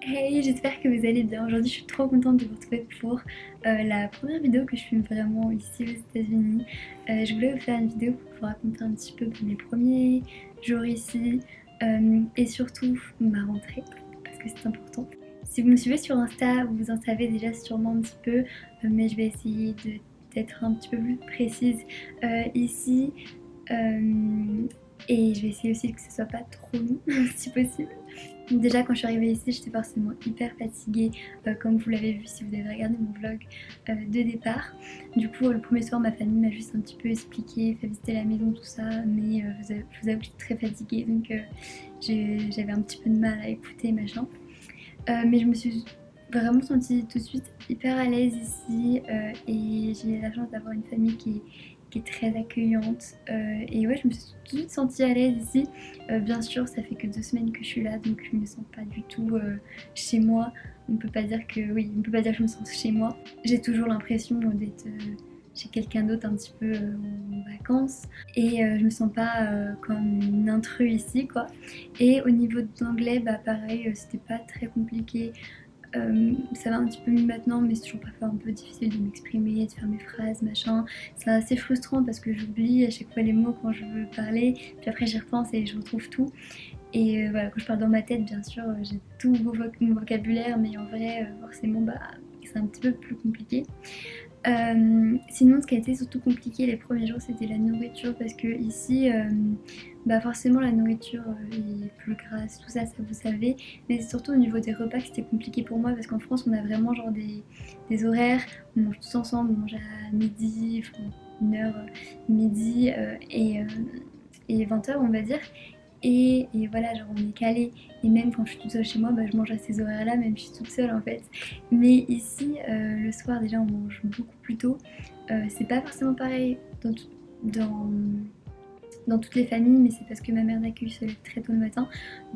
Hey, j'espère que vous allez bien. Aujourd'hui, je suis trop contente de vous retrouver pour la première vidéo que je filme vraiment ici aux États-Unis. Je voulais vous faire une vidéo pour vous raconter un petit peu mes premiers jours ici et surtout ma rentrée parce que c'est important. Si vous me suivez sur Insta, vous en savez déjà sûrement un petit peu, mais je vais essayer d'être un petit peu plus précise ici. Euh, et je vais essayer aussi que ce soit pas trop long si possible. Donc déjà quand je suis arrivée ici j'étais forcément hyper fatiguée comme vous l'avez vu si vous avez regardé mon vlog de départ. Du coup le premier soir ma famille m'a juste un petit peu expliqué, fait visiter la maison tout ça, mais je vous avoue que j'étais très fatiguée donc j'avais un petit peu de mal à écouter machin. Mais je me suis vraiment sentie tout de suite hyper à l'aise ici et j'ai la chance d'avoir une famille qui est très accueillante et ouais je me suis tout de suite sentie à l'aise ici. Bien sûr ça fait que 2 semaines que je suis là donc je me sens pas du tout chez moi. On peut pas dire que oui, on peut pas dire que je me sens chez moi. J'ai toujours l'impression d'être chez quelqu'un d'autre un petit peu en vacances et je me sens pas comme une intrue ici quoi. Et au niveau d'anglais, bah pareil, c'était pas très compliqué. Ça va un petit peu mieux maintenant, mais c'est toujours parfois un peu difficile de m'exprimer, de faire mes phrases, machin. C'est assez frustrant parce que j'oublie à chaque fois les mots quand je veux parler, puis après j'y repense et je retrouve tout. Et voilà, quand je parle dans ma tête, bien sûr, j'ai tout mon vocabulaire, mais en vrai, forcément, bah, c'est un petit peu plus compliqué. Sinon, ce qui a été surtout compliqué les premiers jours, c'était la nourriture parce que ici, bah forcément, la nourriture est plus grasse, tout ça, ça vous savez. Mais c'est surtout au niveau des repas que c'était compliqué pour moi parce qu'en France, on a vraiment genre des horaires, on mange tous ensemble, on mange à midi, enfin, 1h, midi et 20h, on va dire. Et voilà, genre on est calé. Et même quand je suis toute seule chez moi, bah, je mange à ces horaires-là, même si je suis toute seule en fait. Mais ici, le soir déjà, on mange beaucoup plus tôt. C'est pas forcément pareil dans, dans toutes les familles, mais c'est parce que ma mère d'accueil se lève très tôt le matin.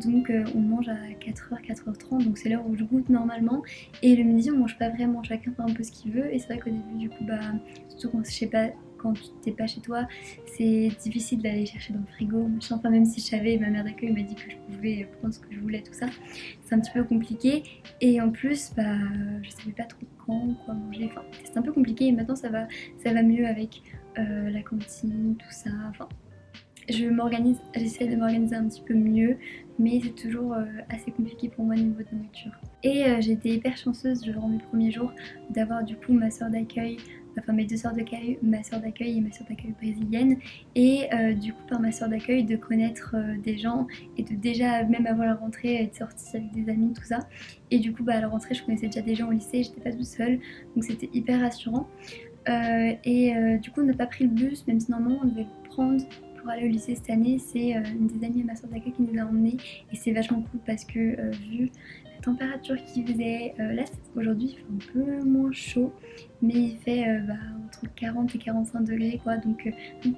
Donc on mange à 4h, 4h30, donc c'est l'heure où je goûte normalement. Et le midi, on mange pas vraiment, chacun fait un peu ce qu'il veut. Et c'est vrai qu'au début, du coup, bah, surtout quand je sais pas, quand t'es pas chez toi, c'est difficile d'aller chercher dans le frigo, machin. Enfin, même si je savais, ma mère d'accueil m'a dit que je pouvais prendre ce que je voulais, tout ça. C'est un petit peu compliqué. Et en plus, bah, je savais pas trop quand, quoi manger. Enfin, c'est un peu compliqué. Et maintenant, ça va mieux avec la cantine, tout ça. Enfin, je m'organise, j'essaie de m'organiser un petit peu mieux, mais c'est toujours assez compliqué pour moi au niveau de nourriture. Et j'ai été hyper chanceuse durant mes premiers jours d'avoir du coup ma soeur d'accueil, enfin mes deux soeurs d'accueil, ma soeur d'accueil et ma soeur d'accueil brésilienne, et du coup par ma soeur d'accueil de connaître des gens et de déjà même avant la rentrée être sortie avec des amis, tout ça. Et du coup bah à la rentrée je connaissais déjà des gens au lycée, j'étais pas toute seule, donc c'était hyper rassurant. Du coup on n'a pas pris le bus, même si normalement on devait le prendre pour aller au lycée cette année. C'est une des amies de ma soeur d'accueil qui nous a emmenés et c'est vachement cool parce que vu la température qu'il faisait, là aujourd'hui il fait un peu moins chaud mais il fait bah, entre 40 et 45 degrés quoi, donc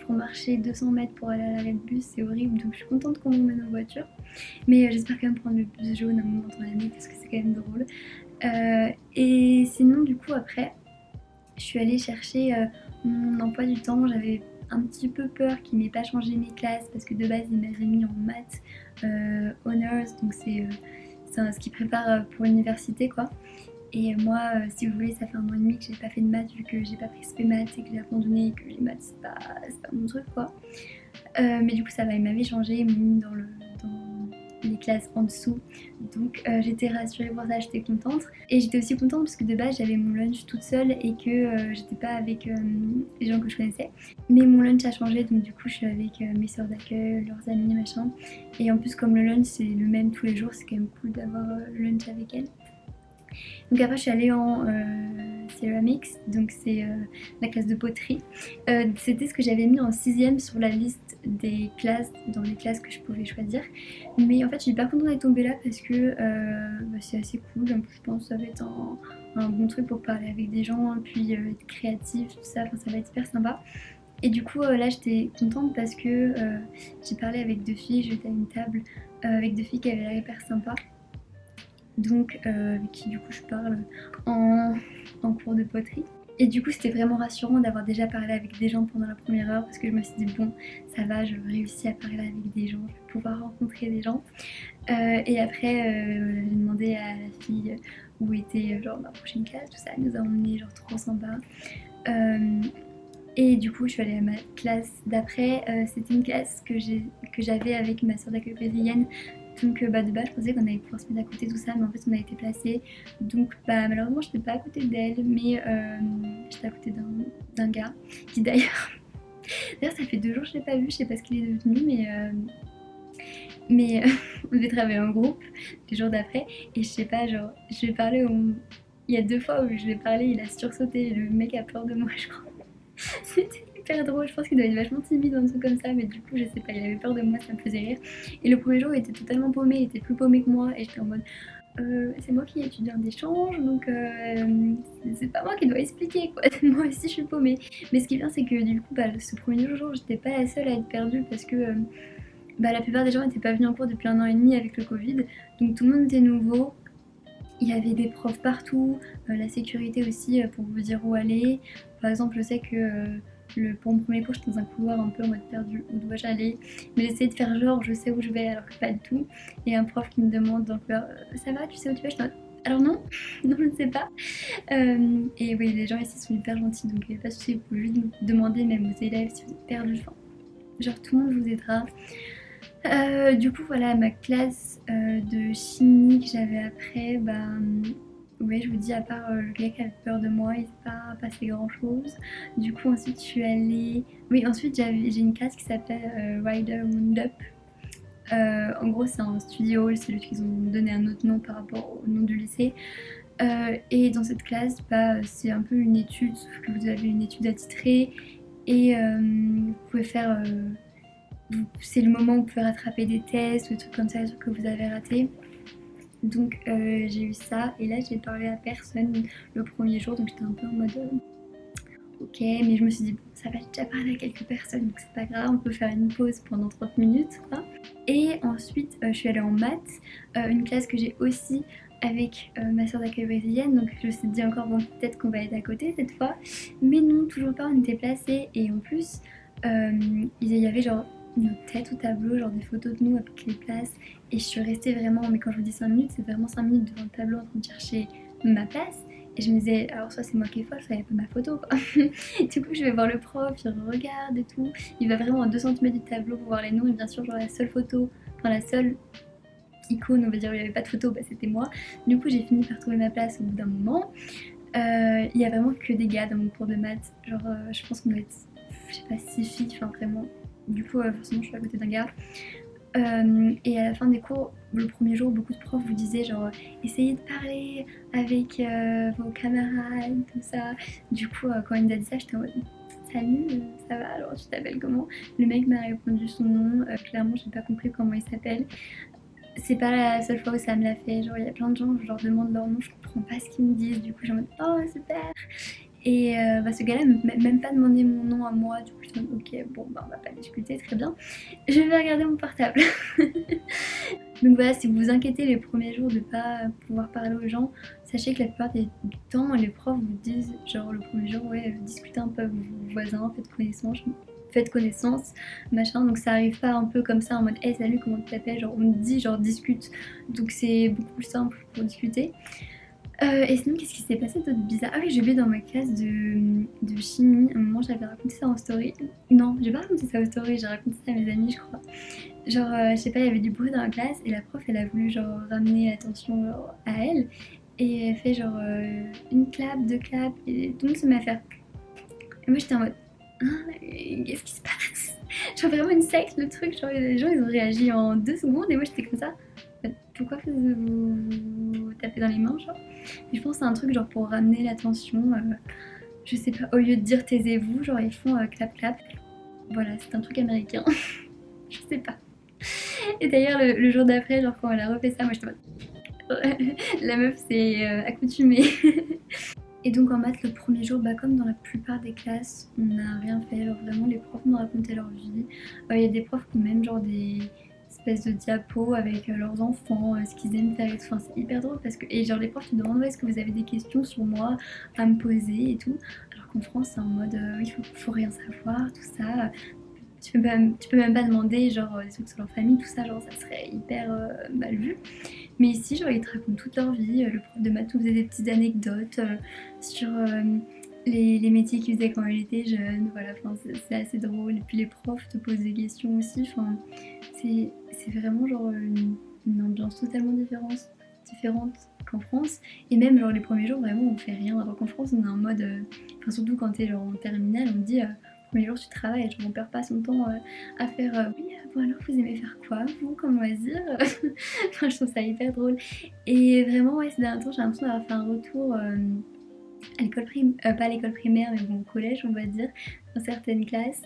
pour marcher 200 mètres pour aller à l'arrêt de bus c'est horrible, donc je suis contente qu'on m'emmène en voiture, mais j'espère quand même prendre le bus jaune à un moment dans l'année parce que c'est quand même drôle. Et sinon du coup après je suis allée chercher mon emploi du temps. J'avais un petit peu peur qu'il n'ait pas changé mes classes parce que de base il m'avait mis en maths honors, donc c'est ce qui prépare pour l'université quoi. Et moi, si vous voulez, ça fait 1 an et demi que j'ai pas fait de maths vu que j'ai pas pris spé maths et que j'ai abandonné et que les maths c'est pas mon truc quoi. Mais du coup ça va, il m'avait changé, il m'a mis dans les classes en dessous. Donc j'étais rassurée pour ça, j'étais contente. Et j'étais aussi contente parce que de base j'avais mon lunch toute seule et que j'étais pas avec les gens que je connaissais. Mais mon lunch a changé, donc du coup je suis avec mes soeurs d'accueil, leurs amis, machin. Et en plus comme le lunch c'est le même tous les jours, c'est quand même cool d'avoir le lunch avec elles. Donc après je suis allée en ceramics, donc c'est la classe de poterie. C'était ce que j'avais mis en 6ème sur la liste des classes, dans les classes que je pouvais choisir. Mais en fait je suis hyper contente d'être tombée là parce que bah, c'est assez cool. En plus je pense que ça va être un bon truc pour parler avec des gens, puis être créatif, tout ça, enfin, ça va être super sympa. Et du coup là j'étais contente parce que j'ai parlé avec deux filles, j'étais à une table avec deux filles qui avaient l'air hyper sympas. Donc avec qui du coup je parle en cours de poterie. Et du coup c'était vraiment rassurant d'avoir déjà parlé avec des gens pendant la première heure parce que je me suis dit bon ça va, je réussis à parler avec des gens, je vais pouvoir rencontrer des gens. Et après j'ai demandé à la fille où était genre ma prochaine classe, tout ça, elle nous a emmenés genre trop sympa. Euh, et du coup je suis allée à ma classe d'après, c'était une classe que j'avais avec ma soeur d'accueil brésilienne. Donc bah, de base je pensais qu'on allait pouvoir se mettre à côté tout ça mais en fait on a été placés. Donc bah malheureusement je n'étais pas à côté d'elle mais j'étais à côté d'un gars qui d'ailleurs d'ailleurs ça fait 2 jours que je l'ai pas vu, je sais pas ce qu'il est devenu mais on devait travailler en groupe les jours d'après et je sais pas genre je vais parler il y a 2 fois où je vais parler, il a sursauté, le mec a peur de moi je crois. C'était hyper drôle, je pense qu'il doit être vachement timide dans un truc comme ça, mais du coup je sais pas, il avait peur de moi, ça me faisait rire. Et le premier jour il était totalement paumé, il était plus paumé que moi et j'étais en mode c'est moi qui étudie en échange donc c'est pas moi qui dois expliquer quoi, moi aussi je suis paumée. Mais ce qui est bien c'est que du coup bah, ce premier jour j'étais pas la seule à être perdue parce que bah, la plupart des gens n'étaient pas venus en cours depuis 1 an et demi avec le Covid, donc tout le monde était nouveau. Il y avait des profs partout, la sécurité aussi pour vous dire où aller. Par exemple, je sais que pour mon premier cours, j'étais dans un couloir un peu en mode perdu, où dois-je aller? Mais j'essayais de faire genre, je sais où je vais, alors que pas du tout. Et un prof qui me demande dans le couloir, ça va, tu sais où tu vas? Je dis, alors non, non, je ne sais pas. Et oui, les gens ici sont hyper gentils, donc il n'y a pas de souci, vous pouvez juste demander même aux élèves si vous êtes perdus. Enfin, genre tout le monde vous aidera. Du coup voilà ma classe de chimie que j'avais après, bah ouais je vous dis à part le gars qui avait peur de moi il s'est pas passé grand chose. Du coup ensuite je suis allée, oui ensuite j'ai une classe qui s'appelle Rider Roundup. En gros c'est un studio hall, c'est juste qu'ils ont donné un autre nom par rapport au nom du lycée. Et dans cette classe bah, c'est un peu une étude sauf que vous avez une étude attitrée et vous pouvez faire c'est le moment où vous pouvez rattraper des tests ou des trucs comme ça, des trucs que vous avez ratés. Donc j'ai eu ça et là j'ai parlé à personne le premier jour donc j'étais un peu en mode ok, mais je me suis dit bon ça va, j'ai déjà parlé à quelques personnes donc c'est pas grave, on peut faire une pause pendant 30 minutes quoi. Et ensuite je suis allée en maths, une classe que j'ai aussi avec ma soeur d'accueil brésilienne, donc je me suis dit encore bon peut-être qu'on va être à côté cette fois, mais non toujours pas, on était placés et en plus il y avait genre nos têtes au tableau, genre des photos de nous avec les places. Et je suis restée vraiment, mais quand je vous dis 5 minutes, c'est vraiment 5 minutes devant le tableau en train de chercher ma place. Et je me disais, alors soit c'est moi qui est folle, soit il n'y a pas ma photo quoi. Du coup je vais voir le prof, il regarde et tout. Il va vraiment à 2 cm du tableau pour voir les noms. Et bien sûr genre la seule photo, enfin la seule icône on va dire où il n'y avait pas de photo, bah, c'était moi. Du coup j'ai fini par trouver ma place au bout d'un moment. Il y a vraiment que des gars dans mon cours de maths. Genre je pense qu'on doit être, je sais pas, 6 filles, enfin vraiment. Du coup forcément je suis à côté d'un gars. Et à la fin des cours, le premier jour, beaucoup de profs vous disaient genre essayez de parler avec vos camarades, tout ça. Du coup quand il nous a dit ça, j'étais en mode salut, ça va, alors tu t'appelles comment? Le mec m'a répondu son nom, clairement j'ai pas compris comment il s'appelle. C'est pas la seule fois où ça me l'a fait, genre il y a plein de gens, je leur demande leur nom, je comprends pas ce qu'ils me disent, du coup j'ai en mode oh super. Et bah, ce gars-là m'a même pas demandé mon nom à moi, du coup je me dis ok bon bah on va pas discuter, très bien. Je vais regarder mon portable. Donc voilà, si vous vous inquiétez les premiers jours de pas pouvoir parler aux gens, sachez que la plupart du temps les profs vous disent genre le premier jour ouais discutez un peu avec vos voisins, faites connaissance, machin, donc ça arrive pas un peu comme ça en mode hey salut comment tu t'appelles, genre on te dit genre discute, donc c'est beaucoup plus simple pour discuter. Et sinon, qu'est-ce qui s'est passé d'autre bizarre? Ah oui, j'ai oublié dans ma classe de chimie. À un moment, j'avais raconté ça en story. Non, j'ai pas raconté ça en story, j'ai raconté ça à mes amis, je crois. Genre, je sais pas, il y avait du bruit dans la classe et la prof, elle a voulu genre ramener l'attention à elle. Et elle fait genre une clap, deux claps, et tout le monde se met à faire. Et moi, j'étais en mode, hein, qu'est-ce qui se passe? Genre vraiment une secte, le truc. Genre, les gens, ils ont réagi en 2 secondes et moi, j'étais comme ça. Pourquoi vous tapez dans les mains, genre? Et je pense que c'est un truc genre pour ramener l'attention, je sais pas, au lieu de dire taisez-vous, genre ils font clap clap. Voilà, c'est un truc américain, je sais pas. Et d'ailleurs le jour d'après, genre quand elle a refait ça, moi j'étais en mode la meuf s'est accoutumée. Et donc en maths le premier jour, bah comme dans la plupart des classes, on n'a rien fait, genre vraiment les profs nous racontaient leur vie. Il y a des profs qui ont même genre des espèce de diapo avec leurs enfants, ce qu'ils aiment faire et tout. Enfin, c'est hyper drôle parce que, et genre les profs te demandent ouais, est-ce que vous avez des questions sur moi à me poser et tout. Alors qu'en France c'est en mode faut rien savoir, tout ça. Tu peux même pas demander genre des trucs sur leur famille, tout ça, genre ça serait hyper mal vu. Mais ici, genre ils te racontent toute leur vie. Le prof de maths nous faisait des petites anecdotes sur les métiers qu'ils faisaient quand il était jeune. Voilà, enfin, c'est assez drôle. Et puis les profs te posent des questions aussi. Enfin, c'est vraiment genre une ambiance totalement différente qu'en France. Et même genre les premiers jours, vraiment, on fait rien. Alors qu'en France, on est en mode... Enfin, surtout quand t'es genre en terminale, on te dit... premier jour tu travailles, genre on perd pas son temps à faire oui bon alors vous aimez faire quoi vous comme loisir. Enfin je trouve ça hyper drôle et vraiment ouais ces derniers temps j'ai l'impression d'avoir fait un retour à l'école primaire, pas à l'école primaire mais bon au collège on va dire dans certaines classes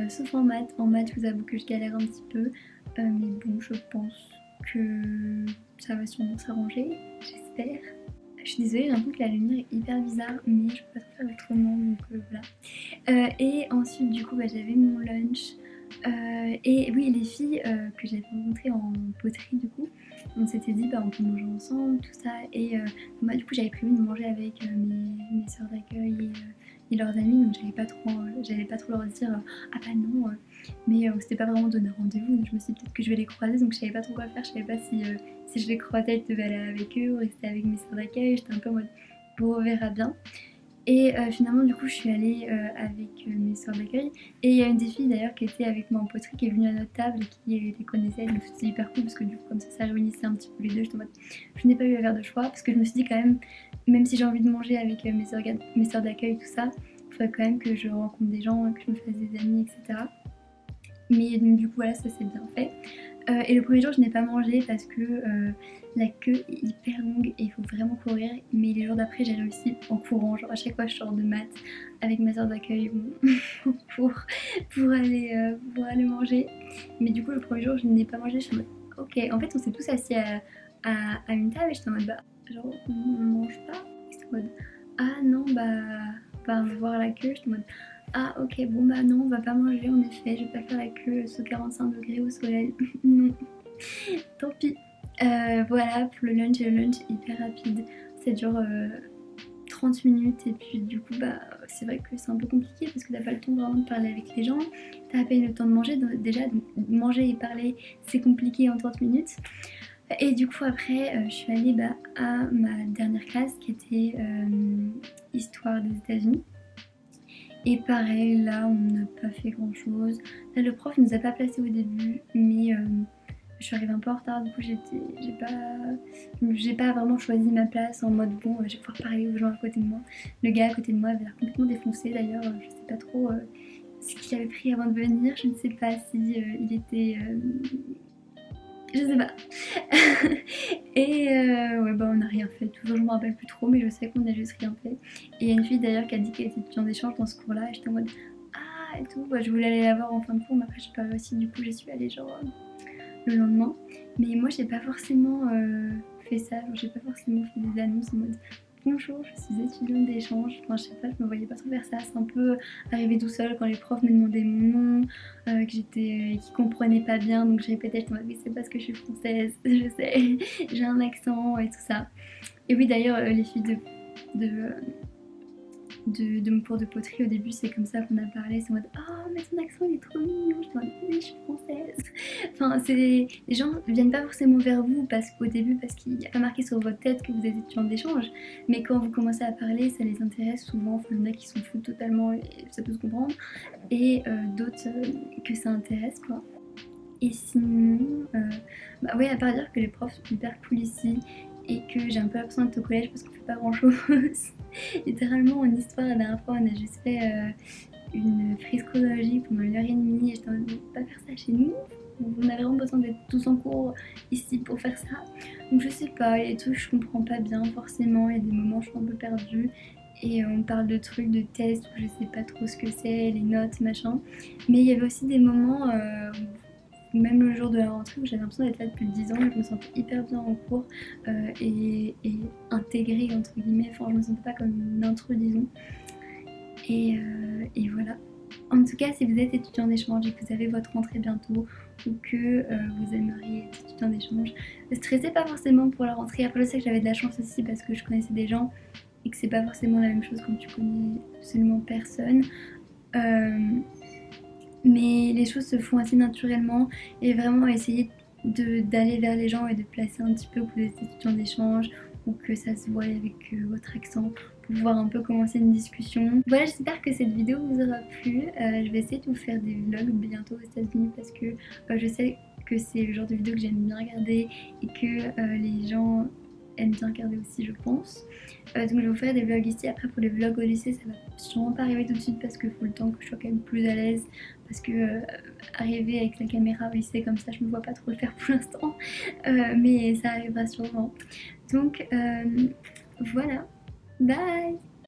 sauf en maths je vous avoue que je galère un petit peu mais bon je pense que ça va sûrement s'arranger j'espère. Je suis désolée, j'ai l'impression que la lumière est hyper bizarre, mais je peux pas faire autrement, donc voilà. Et ensuite, du coup, bah, j'avais mon lunch. Et oui, les filles que j'avais rencontrées en poterie, du coup, on s'était dit, bah, on peut manger ensemble, tout ça. Et moi, du coup, j'avais prévu de manger avec mes soeurs d'accueil et leurs amis, donc j'allais pas trop leur dire, ah bah non, mais c'était pas vraiment donner rendez-vous, donc je me suis dit peut-être que je vais les croiser, donc je savais pas trop quoi faire, je savais pas si je les croisais, je devais aller avec eux ou rester avec mes soeurs d'accueil. J'étais un peu en mode bon, on verra bien. Et finalement, du coup, je suis allée avec mes soeurs d'accueil. Et il y a une des filles d'ailleurs qui était avec moi en poterie qui est venue à notre table et qui les connaissait. Donc c'était hyper cool parce que du coup, comme ça réunissait un petit peu les deux. J'étais en mode, je n'ai pas eu à faire de choix parce que je me suis dit quand même si j'ai envie de manger avec mes soeurs d'accueil, tout ça, il faudrait quand même que je rencontre des gens, que je me fasse des amis, etc. Mais donc, du coup, voilà, ça s'est bien fait. Et le premier jour, je n'ai pas mangé parce que la queue est hyper longue et il faut vraiment courir. Mais les jours d'après, j'ai réussi en courant. Genre, à chaque fois, je sors de maths avec ma soeur d'accueil pour aller manger. Mais du coup, le premier jour, je n'ai pas mangé. Je suis en mode, ok. En fait, on s'est tous assis à une table et j'étais en mode, bah, genre, on mange pas. J'étais en mode, ah non, bah, on va voir la queue. J'étais en mode, ah ok, bon bah non, on va pas manger en effet, je vais pas faire la queue sous 45 degrés au soleil. Non, tant pis. Voilà pour le lunch, et le lunch est hyper rapide. Ça dure 30 minutes et puis du coup bah c'est vrai que c'est un peu compliqué parce que t'as pas le temps vraiment de parler avec les gens. T'as à peine le temps de manger, donc déjà donc, manger et parler c'est compliqué en 30 minutes. Et du coup après je suis allée à ma dernière classe qui était Histoire des États-Unis. Et pareil, là, on n'a pas fait grand chose. Là, le prof nous a pas placés au début, mais je suis arrivée un peu en retard, du coup, j'ai pas vraiment choisi ma place en mode bon, je vais pouvoir parler aux gens à côté de moi. Le gars à côté de moi avait l'air complètement défoncé d'ailleurs, je sais pas trop ce qu'il avait pris avant de venir, je ne sais pas si il était. Je sais pas. Et ouais, bah on n'a rien fait. Toujours, je me rappelle plus trop, mais je sais qu'on a juste rien fait. Et il y a une fille d'ailleurs qui a dit qu'elle était étudiante d'échange dans ce cours-là. Et j'étais en mode ah et tout. Bah, je voulais aller la voir en fin de cours, mais après j'ai pas réussi. Du coup, j'y suis allée genre le lendemain. Mais moi, j'ai pas forcément fait ça. Genre, j'ai pas forcément fait des annonces en mode bonjour, je suis étudiante d'échange. Enfin, je sais pas, je me voyais pas trop faire ça. C'est un peu arrivé tout seul quand les profs me demandaient mon nom, qu'ils comprenaient pas bien. Donc je répétais, je me disais, c'est parce que je suis française, je sais, j'ai un accent et tout ça. Et oui, d'ailleurs, les filles de, de mon cours de poterie au début, c'est comme ça qu'on a parlé. C'est en mode oh, mais ton accent il est trop mignon. Je suis en mode oui, je suis française. Enfin, les gens ne viennent pas forcément vers vous au début parce qu'il n'y a pas marqué sur votre tête que vous êtes étudiante d'échange. Mais quand vous commencez à parler, ça les intéresse souvent. Enfin, il y en a qui s'en foutent totalement et ça peut se comprendre. Et d'autres que ça intéresse quoi. Et sinon, bah ouais, à part dire que les profs sont hyper cool ici et que j'ai un peu l'impression d'être au collège parce qu'on fait pas grand chose. Littéralement, en histoire, la dernière fois, on a juste fait une frise chronologique pendant 1h30 et j'étais en mode, on peut pas faire ça chez nous. On a vraiment besoin d'être tous en cours ici pour faire ça. Donc je sais pas, il y a des trucs que je comprends pas bien forcément, il y a des moments où je suis un peu perdue. Et on parle de trucs, de tests où je sais pas trop ce que c'est, les notes, machin. Mais il y avait aussi des moments même le jour de la rentrée où j'avais l'impression d'être là depuis 10 ans et je me sentais hyper bien en cours et intégrée entre guillemets, enfin je me sentais pas comme une intrus disons et voilà. En tout cas, si vous êtes étudiant d'échange et que vous avez votre rentrée bientôt ou que vous aimeriez être étudiant d'échange, ne stressez pas forcément pour la rentrée. Après, je sais que j'avais de la chance aussi parce que je connaissais des gens et que c'est pas forcément la même chose quand tu connais absolument personne. Mais les choses se font assez naturellement et vraiment essayer d'aller vers les gens et de placer un petit peu que vous êtes étudiant d'échange ou que ça se voit avec votre accent pour pouvoir un peu commencer une discussion. Voilà, j'espère que cette vidéo vous aura plu. Je vais essayer de vous faire des vlogs bientôt aux États-Unis parce que je sais que c'est le genre de vidéo que j'aime bien regarder et que les gens aiment bien regarder aussi, je pense. Donc je vais vous faire des vlogs ici. Après pour les vlogs au lycée, ça va sûrement pas arriver tout de suite parce qu'il faut le temps que je sois quand même plus à l'aise, parce que arriver avec la caméra au lycée comme ça, je me vois pas trop le faire pour l'instant. Mais ça arrivera sûrement. Donc voilà, bye.